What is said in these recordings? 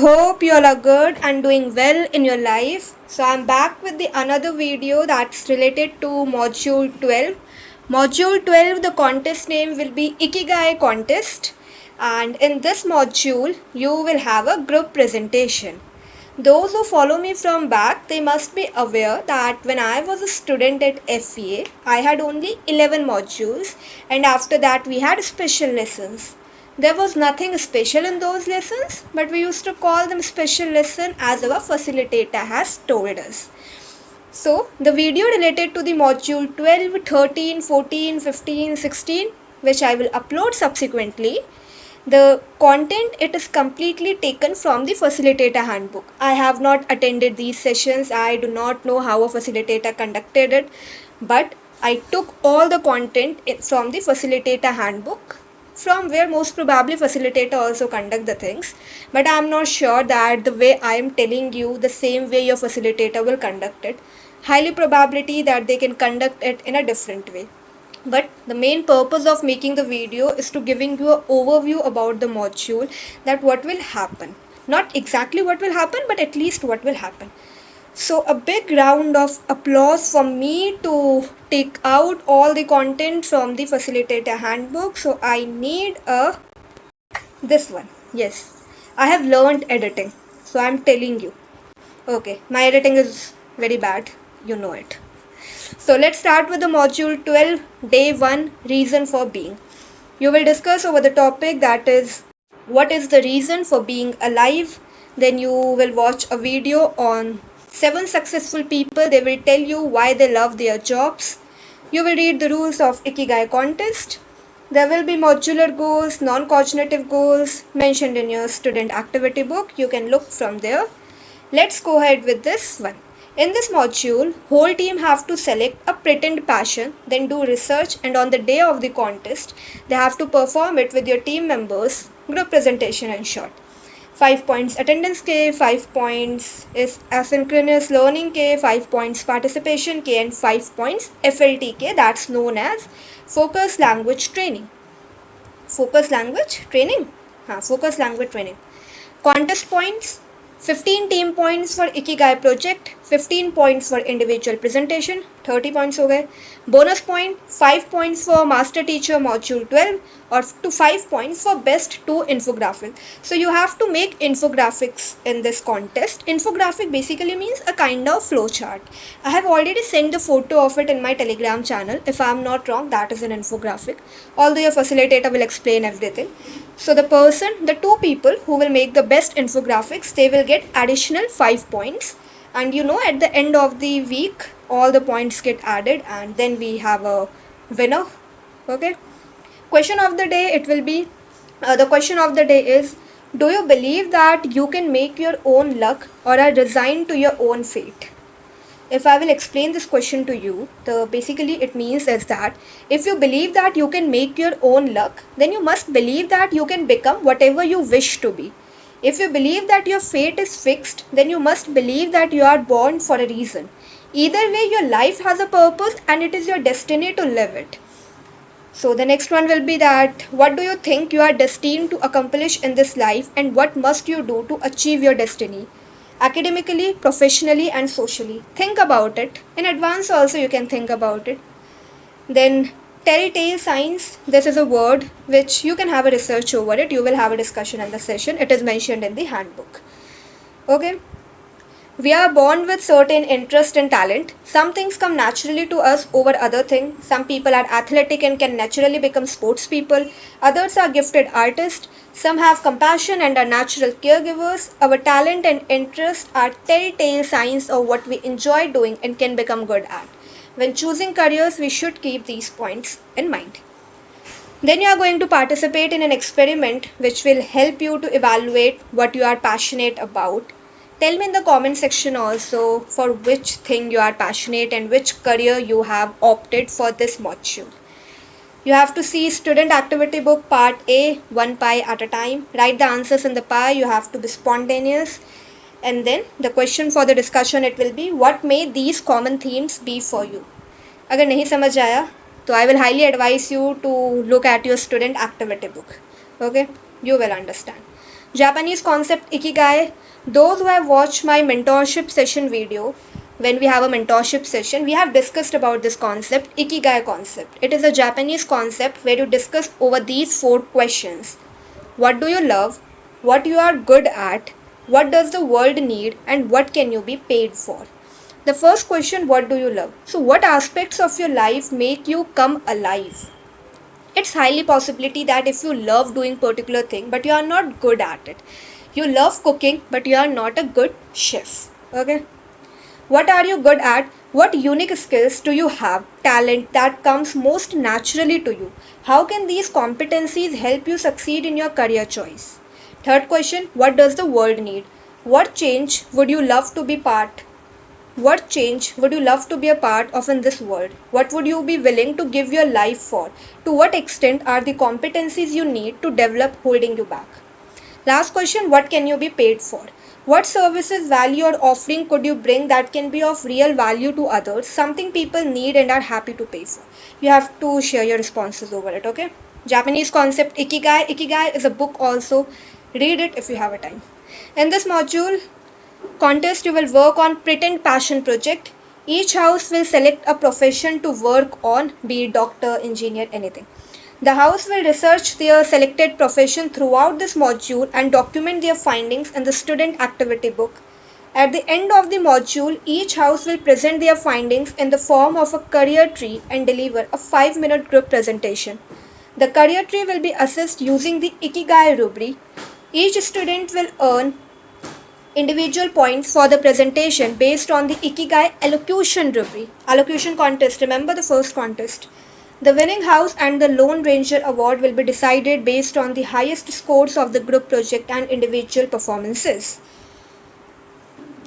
Hope you all are good and doing well in your life. So I'm back with the another video that's related to module 12. Module 12, the contest name will be Ikigai contest, and in this module you will have a group presentation. Those who follow me from back, they must be aware that when I was a student at FEA, I had only 11 modules, and after that we had special lessons. There was nothing special in those lessons, but we used to call them special lesson as our facilitator has told us. So, the video related to the module 12, 13, 14, 15, 16, which I will upload subsequently, the content it is completely taken from the facilitator handbook. I have not attended these sessions. I do not know how a facilitator conducted it, but I took all the content from the facilitator handbook, from where most probably facilitator also conduct the things, but I am not sure that the way I am telling you the same way your facilitator will conduct it. Highly probability that they can conduct it in a different way, but the main purpose of making the video is to giving you an overview about the module, that what will happen, not exactly what will happen, but at least what will happen. So a big round of applause for me to take out all the content from the facilitator handbook. So I need a this one. Yes, I have learned editing, so I'm telling you. Okay, my editing is very bad, you know it. So let's start with the module 12, day 1, reason for being. You will discuss over the topic that is what is the reason for being alive. Then you will watch a video on 7 successful people. They will tell you why they love their jobs. You will read the rules of Ikigai contest. There will be modular goals, non-cognitive goals mentioned in your student activity book. You can look from there. Let's go ahead with this one. In this module, whole team have to select a pretend passion, then do research, and on the day of the contest, they have to perform it with your team members. Group presentation in short. 5 points attendance K, 5 points is asynchronous learning K, 5 points participation K, and 5 points FLT K, that's known as focus language training. Focus language training? Focus language training. Contest points, 15 team points for Ikigai project, 15 points for individual presentation, 30 points हो गए. Bonus point, 5 points for master teacher module 12 or to 5 points for best 2 infographic. So you have to make infographics in this contest. Infographic basically means a kind of flow chart. I have already sent the photo of it in my Telegram channel. If I am not wrong, that is an infographic. Although your facilitator will explain everything. So the 2 people who will make the best infographics, they will get additional 5 points. And at the end of the week, all the points get added and then we have a winner. Okay. Question of the day, it will be, the question of the day is, do you believe that you can make your own luck or are resigned to your own fate? If I will explain this question to you, basically it means is that if you believe that you can make your own luck, then you must believe that you can become whatever you wish to be. If you believe that your fate is fixed, then you must believe that you are born for a reason. Either way, your life has a purpose and it is your destiny to live it. So the next one will be that what do you think you are destined to accomplish in this life and what must you do to achieve your destiny? Academically, professionally and socially. Think about it. In advance also you can think about it. Then telltale signs, this is a word which you can have a research over it. You will have a discussion in the session. It is mentioned in the handbook. Okay. We are born with certain interest and talent. Some things come naturally to us over other things. Some people are athletic and can naturally become sports people. Others are gifted artists. Some have compassion and are natural caregivers. Our talent and interest are telltale signs of what we enjoy doing and can become good at. When choosing careers, we should keep these points in mind. Then you are going to participate in an experiment which will help you to evaluate what you are passionate about. Tell me in the comment section also for which thing you are passionate and which career you have opted for this module. You have to see student activity book part A, 1 pie at a time. Write the answers in the pie. You have to be spontaneous. And then the question for the discussion, it will be what may these common themes be for you. अगर नहीं समझ आया तो I will highly advise you to look at your student activity book. Okay, you will understand. Japanese concept Ikigai. Those who have watched my mentorship session video, when we have a mentorship session, we have discussed about this concept, Ikigai concept. It is a Japanese concept where you discuss over these 4 questions. What do you love? What you are good at? What does the world need? And what can you be paid for? The first question, what do you love? So what aspects of your life make you come alive? It's highly possibility that if you love doing particular thing but you are not good at it. You love cooking but you are not a good chef. Okay? What are you good at? What unique skills do you have? Talent that comes most naturally to you. How can these competencies help you succeed in your career choice? Third question, what does the world need? What change would you love to be part? What change would you love to be a part of in this world? What would you be willing to give your life for? To what extent are the competencies you need to develop holding you back? Last question, what can you be paid for? What services, value or offering could you bring that can be of real value to others, something people need and are happy to pay for? You have to share your responses over it, okay? Japanese concept Ikigai. Ikigai is a book also. Read it if you have a time. In this module contest, you will work on pretend passion project. Each house will select a profession to work on, be it doctor, engineer, anything. The house will research their selected profession throughout this module and document their findings in the student activity book. At the end of the module, each house will present their findings in the form of a career tree and deliver a 5-minute group presentation. The career tree will be assessed using the Ikigai rubric. Each student will earn individual points for the presentation based on the Ikigai elocution rubric. Elocution contest, remember the first contest. The winning house and the Lone Ranger award will be decided based on the highest scores of the group project and individual performances.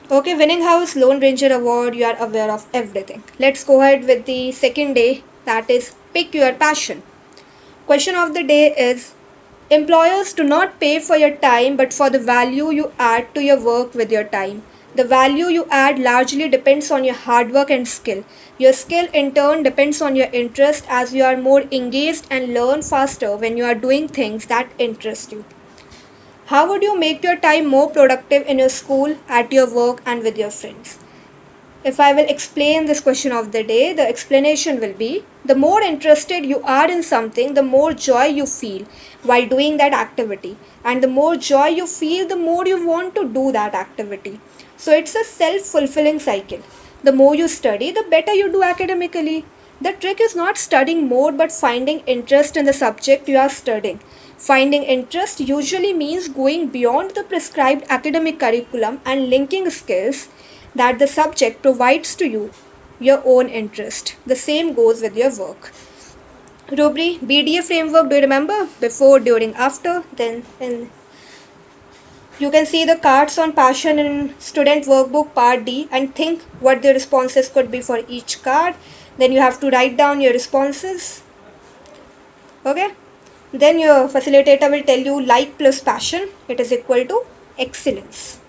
Okay, winning house, Lone Ranger award, you are aware of everything. Let's go ahead with the second day, that is pick your passion. Question of the day is, employers do not pay for your time but for the value you add to your work with your time. The value you add largely depends on your hard work and skill. Your skill in turn depends on your interest, as you are more engaged and learn faster when you are doing things that interest you. How would you make your time more productive in your school, at your work and with your friends? If I will explain this question of the day, the explanation will be, the more interested you are in something, the more joy you feel while doing that activity. And the more joy you feel, the more you want to do that activity. So it's a self-fulfilling cycle. The more you study, the better you do academically. The trick is not studying more but finding interest in the subject you are studying. Finding interest usually means going beyond the prescribed academic curriculum and linking skills that the subject provides to you, your own interest. The same goes with your work. Rubric, BDA framework, do you remember? Before, during, after. Then you can see the cards on passion in student workbook part D and think what the responses could be for each card. Then you have to write down your responses. Okay. Then your facilitator will tell you like plus passion, it is equal to excellence.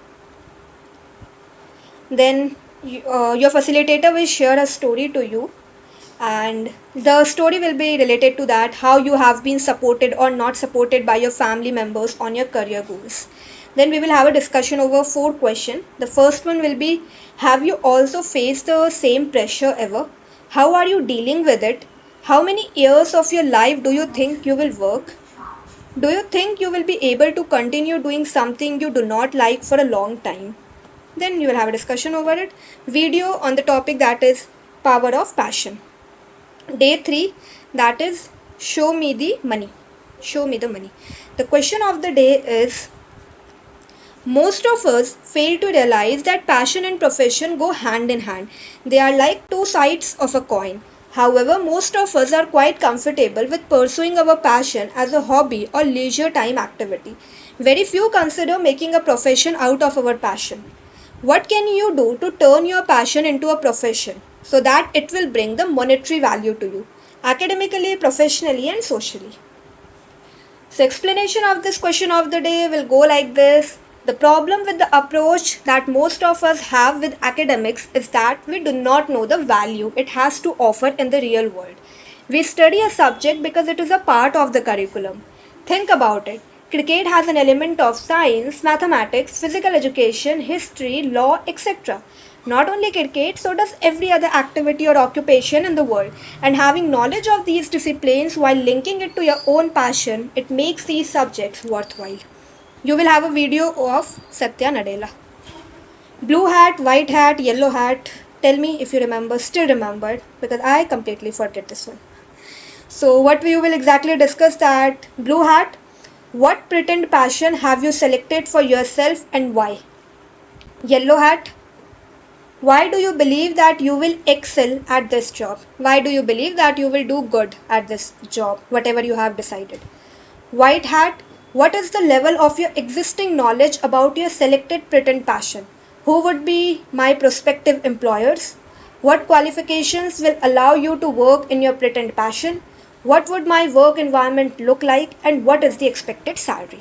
Then your facilitator will share a story to you, and the story will be related to that, how you have been supported or not supported by your family members on your career goals. Then we will have a discussion over 4 questions. The first one will be, have you also faced the same pressure ever? How are you dealing with it? How many years of your life do you think you will work? Do you think you will be able to continue doing something you do not like for a long time? Then you will have a discussion over it. Video on the topic, that is power of passion. Day 3, that is show me the money. Show me the money. The question of the day is, most of us fail to realize that passion and profession go hand in hand. They are like 2 sides of a coin. However, most of us are quite comfortable with pursuing our passion as a hobby or leisure time activity. Very few consider making a profession out of our passion. What can you do to turn your passion into a profession so that it will bring the monetary value to you, academically, professionally and socially? So explanation of this question of the day will go like this. The problem with the approach that most of us have with academics is that we do not know the value it has to offer in the real world. We study a subject because it is a part of the curriculum. Think about it. Cricket has an element of science, mathematics, physical education, history, law, etc. Not only cricket, so does every other activity or occupation in the world. And having knowledge of these disciplines while linking it to your own passion, it makes these subjects worthwhile. You will have a video of Satya Nadella. Blue hat, white hat, yellow hat. Tell me if you remember, still remembered, because I completely forget this one. So what we will exactly discuss that blue hat, what pretend passion have you selected for yourself and why? Yellow hat, why do you believe that you will excel at this job? Why do you believe that you will do good at this job, whatever you have decided? White hat, what is the level of your existing knowledge about your selected pretend passion? Who would be my prospective employers? What qualifications will allow you to work in your pretend passion? What would my work environment look like and what is the expected salary?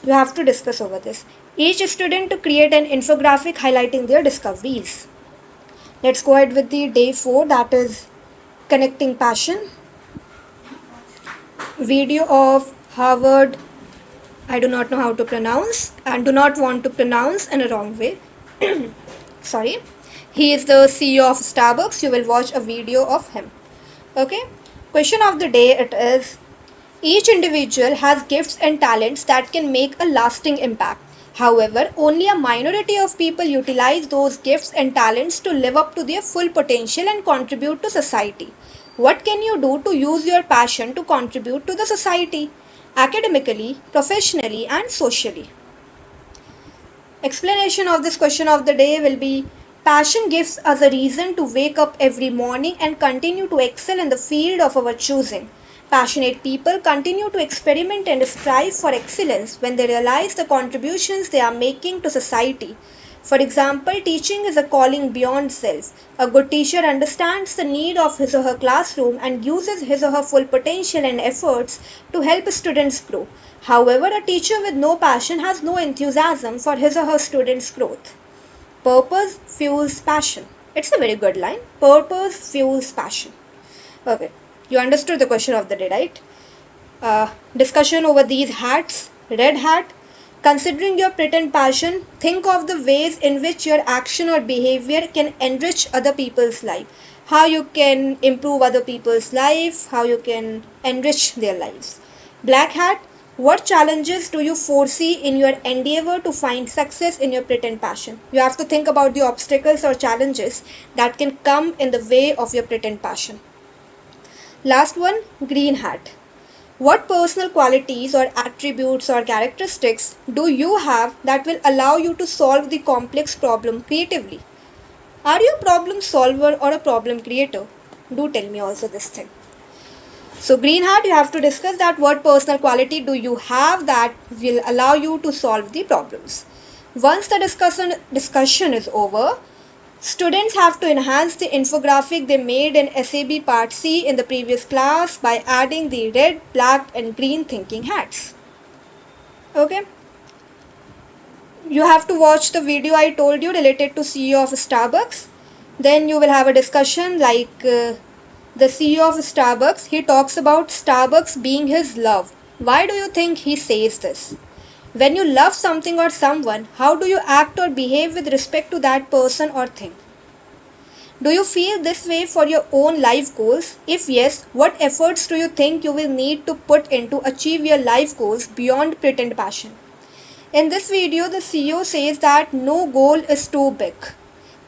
You have to discuss over this. Each student to create an infographic highlighting their discoveries. Let's go ahead with the day 4, that is connecting passion. Video of Harvard, I do not know how to pronounce and do not want to pronounce in a wrong way. Sorry. He is the CEO of Starbucks. You will watch a video of him. Okay. Question of the day it is, each individual has gifts and talents that can make a lasting impact. However, only a minority of people utilize those gifts and talents to live up to their full potential and contribute to society. What can you do to use your passion to contribute to the society, academically, professionally, and socially? Explanation of this question of the day will be, passion gives us a reason to wake up every morning and continue to excel in the field of our choosing. Passionate people continue to experiment and strive for excellence when they realize the contributions they are making to society. For example, teaching is a calling beyond self. A good teacher understands the need of his or her classroom and uses his or her full potential and efforts to help students grow. However, a teacher with no passion has no enthusiasm for his or her students' growth. Purpose fuels passion. It's a very good line. Purpose fuels passion. Okay. You understood the question of the day, right? Discussion over these hats. Red hat. Considering your pretend passion, think of the ways in which your action or behavior can enrich other people's life. How you can improve other people's life, how you can enrich their lives. Black hat. What challenges do you foresee in your endeavor to find success in your pretend passion? You have to think about the obstacles or challenges that can come in the way of your pretend passion. Last one, green hat. What personal qualities or attributes or characteristics do you have that will allow you to solve the complex problem creatively? Are you a problem solver or a problem creator? Do tell me also this thing. So green hat, you have to discuss that what personal quality do you have that will allow you to solve the problems. Once the discussion is over, students have to enhance the infographic they made in SAB Part C in the previous class by adding the red, black and green thinking hats. Okay. You have to watch the video I told you related to CEO of Starbucks. Then you will have a discussion like the CEO of Starbucks. He talks about Starbucks being his love. Why do you think he says this? When you love something or someone, how do you act or behave with respect to that person or thing? Do you feel this way for your own life goals? If yes, what efforts do you think you will need to put in to achieve your life goals beyond pretend passion? In this video, the CEO says that no goal is too big.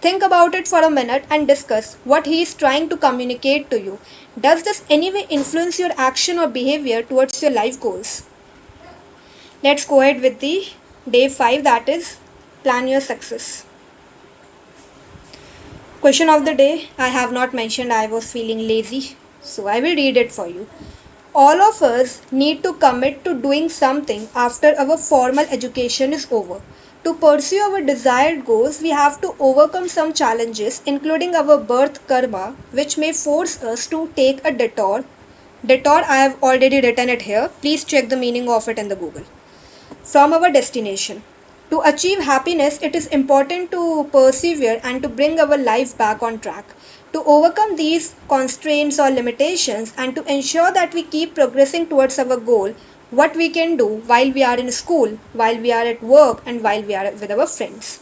Think about it for a minute and discuss what he is trying to communicate to you. Does this anyway influence your action or behavior towards your life goals? Let's go ahead with the day 5, that is plan your success. Question of the day, I have not mentioned I was feeling lazy, so I will read it for you. All of us need to commit to doing something after our formal education is over. To pursue our desired goals, we have to overcome some challenges, including our birth karma, which may force us to take a detour. Detour, I have already written it here. Please check the meaning of it in the Google. From our destination. To achieve happiness, it is important to persevere and to bring our life back on track. To overcome these constraints or limitations and to ensure that we keep progressing towards our goal, what we can do while we are in school, while we are at work, and while we are with our friends.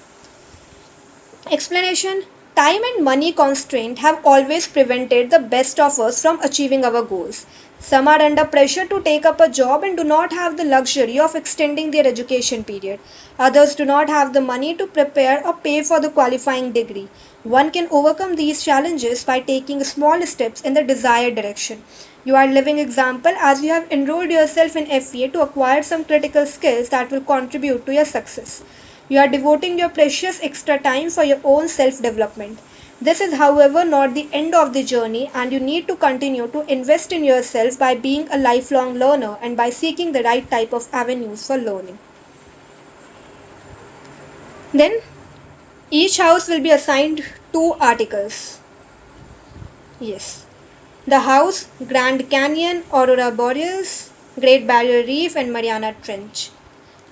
Explanation: time and money constraint have always prevented the best of us from achieving our goals. Some are under pressure to take up a job and do not have the luxury of extending their education period. Others do not have the money to prepare or pay for the qualifying degree. One can overcome these challenges by taking small steps in the desired direction. You are a living example as you have enrolled yourself in FEA to acquire some critical skills that will contribute to your success. You are devoting your precious extra time for your own self development. This is, however, not the end of the journey, and you need to continue to invest in yourself by being a lifelong learner and by seeking the right type of avenues for learning. Then, each house will be assigned two articles. Yes. The house, Grand Canyon, Aurora Borealis, Great Barrier Reef, and Mariana Trench.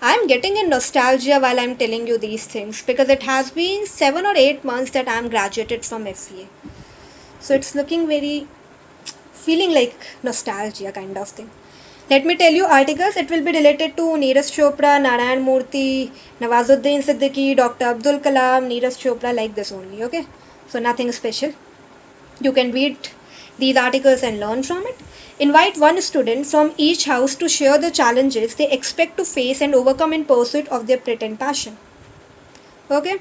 I'm getting in nostalgia while I'm telling you these things because it has been 7 or 8 months that I'm graduated from FEA. So it's looking very, feeling like nostalgia kind of thing. Let me tell you articles. It will be related to Neeraj Chopra, Narayan Murthy, Nawazuddin Siddiqui, Dr. Abdul Kalam, Neeraj Chopra, like this only, okay? So nothing special. You can read these articles and learn from it. Invite one student from each house to share the challenges they expect to face and overcome in pursuit of their pretend passion. Okay?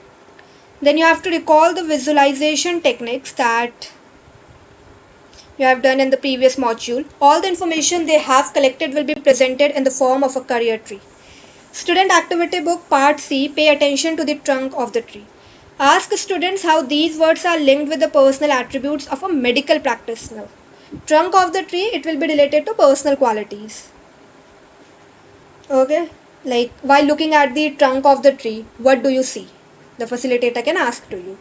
Then you have to recall the visualization techniques that you have done in the previous module. All the information they have collected will be presented in the form of a career tree. Student activity book part C, pay attention to the trunk of the tree. Ask students how these words are linked with the personal attributes of a medical practitioner. Trunk of the tree, it will be related to personal qualities. Okay, like while looking at the trunk of the tree, what do you see? The facilitator can ask to you.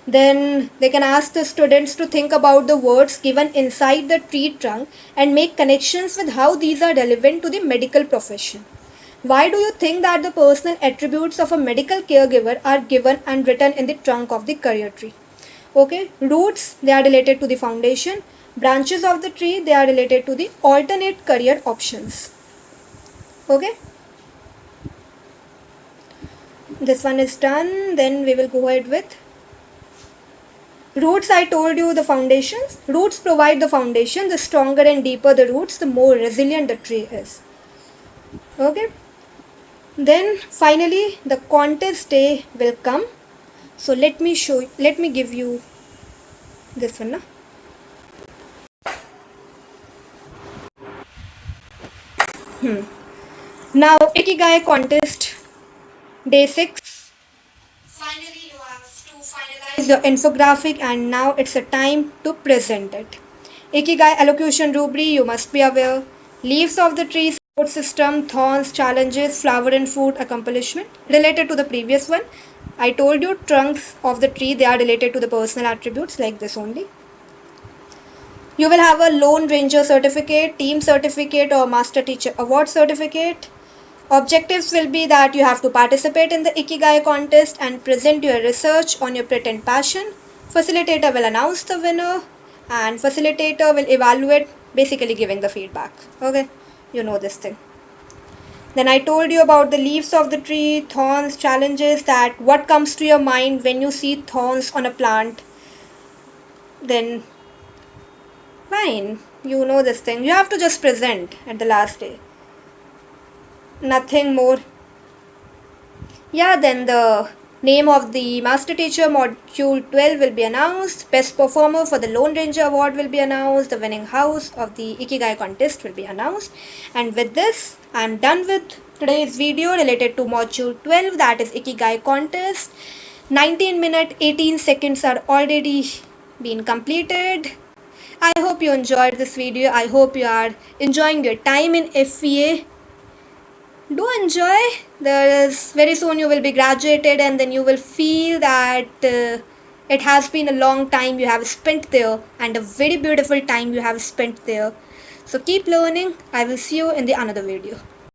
Then they can ask the students to think about the words given inside the tree trunk and make connections with how these are relevant to the medical profession. Why do you think that the personal attributes of a medical caregiver are given and written in the trunk of the career tree? Okay, roots, they are related to the foundation. Branches of the tree, they are related to the alternate career options. Okay, this one is done. Then we will go ahead with roots. I told you the foundations. Roots provide the foundation. The stronger and deeper the roots, the more resilient the tree is. Okay. Then finally the contest day will come. So let me give you this one. Now Ikigai contest day 6. Finally you have to finalize your infographic and now it's a time to present it. Ikigai allocution rubric, you must be aware. Leaves of the tree, support system, thorns, challenges, flower and fruit, accomplishment. Related to the previous one, I told you trunks of the tree, they are related to the personal attributes like this only. You will have a Lone Ranger certificate, team certificate or Master Teacher Award certificate. Objectives will be that you have to participate in the Ikigai contest and present your research on your pretend passion. Facilitator will announce the winner and facilitator will evaluate, basically giving the feedback. Okay, you know this thing. Then I told you about the leaves of the tree, thorns, challenges, that what comes to your mind when you see thorns on a plant. Then fine, you know this thing. You have to just present at the last day. Nothing more. Yeah, then the name of the Master Teacher Module 12 will be announced. Best Performer for the Lone Ranger Award will be announced. The winning house of the Ikigai contest will be announced. And with this, I am done with today's video related to Module 12, that is Ikigai contest. 19 minutes 18 seconds are already been completed. I hope you enjoyed this video. I hope you are enjoying your time in FEA. Do enjoy. There is very soon you will be graduated and then you will feel that it has been a long time you have spent there and a very beautiful time you have spent there. So keep learning. I will see you in the another video.